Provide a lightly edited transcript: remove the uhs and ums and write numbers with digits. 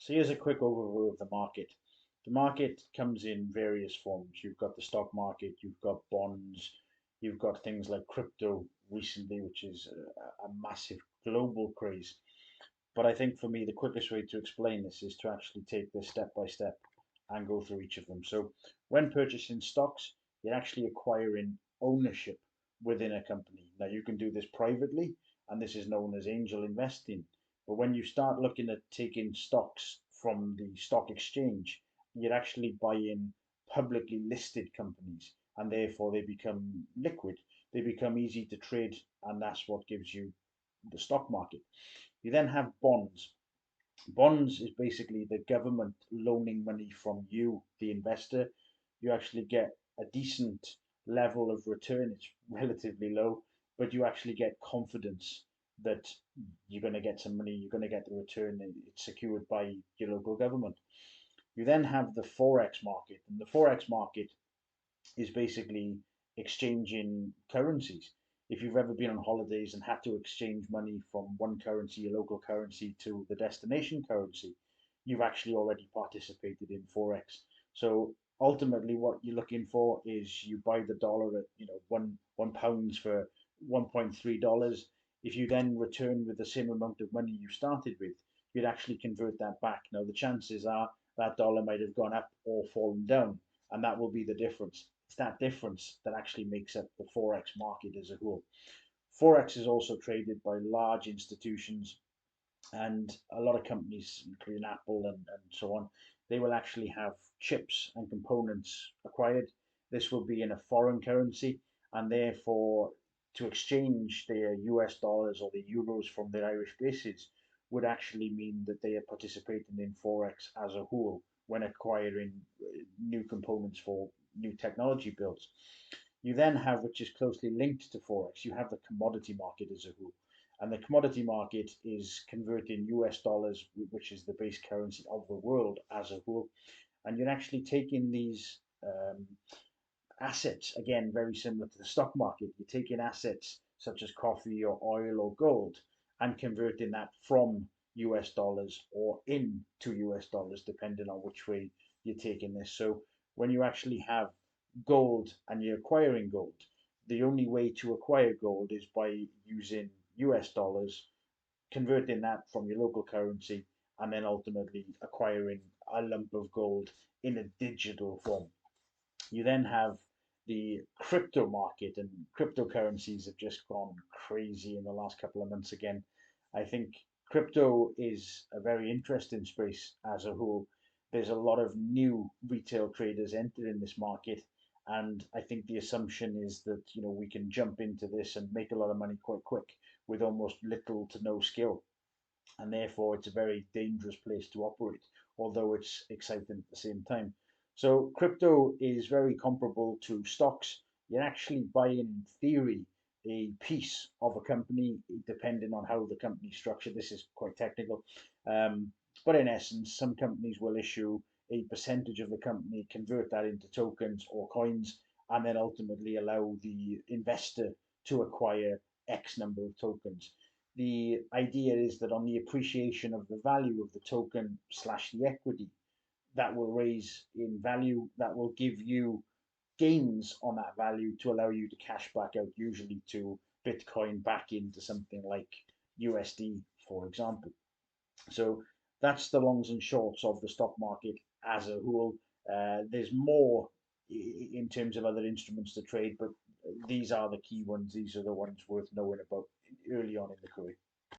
So here's a quick overview of the market. The market comes in various forms. You've got the stock market, you've got bonds, you've got things like crypto recently, which is a massive global craze. But I think for me, the quickest way to explain this is to actually take this step by step and go through each of them. So when purchasing stocks, you're actually acquiring ownership within a company. Now you can do this privately, and this is known as angel investing. But when you start looking at taking stocks from the stock exchange, you're actually buying publicly listed companies, and therefore they become liquid. They become easy to trade, and that's what gives you the stock market. You then have bonds. Bonds is basically the government loaning money from you, the investor. You actually get a decent level of return. It's relatively low, but you actually get confidence that you're going to get some money, you're going to get the return, and it's secured by your local government. You then have the Forex market, and the Forex market is basically exchanging currencies. If you've ever been on holidays and had to exchange money from one currency, your local currency, to the destination currency, you've actually already participated in Forex. So ultimately, what you're looking for is you buy the dollar at one pounds for $1.3. If you then return with the same amount of money you started with, you'd actually convert that back. Now the chances are that dollar might have gone up or fallen down, and that will be the difference. It's that difference that actually makes up the Forex market as a whole. Forex is also traded by large institutions and a lot of companies, including Apple and so on. They will actually have chips and components acquired. This will be in a foreign currency, and therefore, to exchange their US dollars or the euros from their Irish bases would actually mean that they are participating in Forex as a whole when acquiring new components for new technology builds. You then have, which is closely linked to Forex, you have the commodity market as a whole. And the commodity market is converting US dollars, which is the base currency of the world as a whole. And you're actually taking these assets, again, very similar to the stock market. You're taking assets such as coffee or oil or gold and converting that from US dollars or into US dollars, depending on which way you're taking this. So when you actually have gold and you're acquiring gold, the only way to acquire gold is by using US dollars, converting that from your local currency, and then ultimately acquiring a lump of gold in a digital form. You then have the crypto market, and cryptocurrencies have just gone crazy in the last couple of months again. I think crypto is a very interesting space as a whole. There's a lot of new retail traders entering this market, and I think the assumption is that we can jump into this and make a lot of money quite quick with almost little to no skill, and therefore it's a very dangerous place to operate, although it's exciting at the same time. So crypto is very comparable to stocks. You're actually buying, in theory, a piece of a company, depending on how the company is structured. This is quite technical. But in essence, some companies will issue a percentage of the company, convert that into tokens or coins, and then ultimately allow the investor to acquire X number of tokens. The idea is that on the appreciation of the value of the token slash the equity, that will raise in value, that will give you gains on that value to allow you to cash back out, usually to Bitcoin, back into something like USD, for example. So that's the longs and shorts of the stock market as a whole. There's more in terms of other instruments to trade, but these are the key ones. These are the ones worth knowing about early on in the career.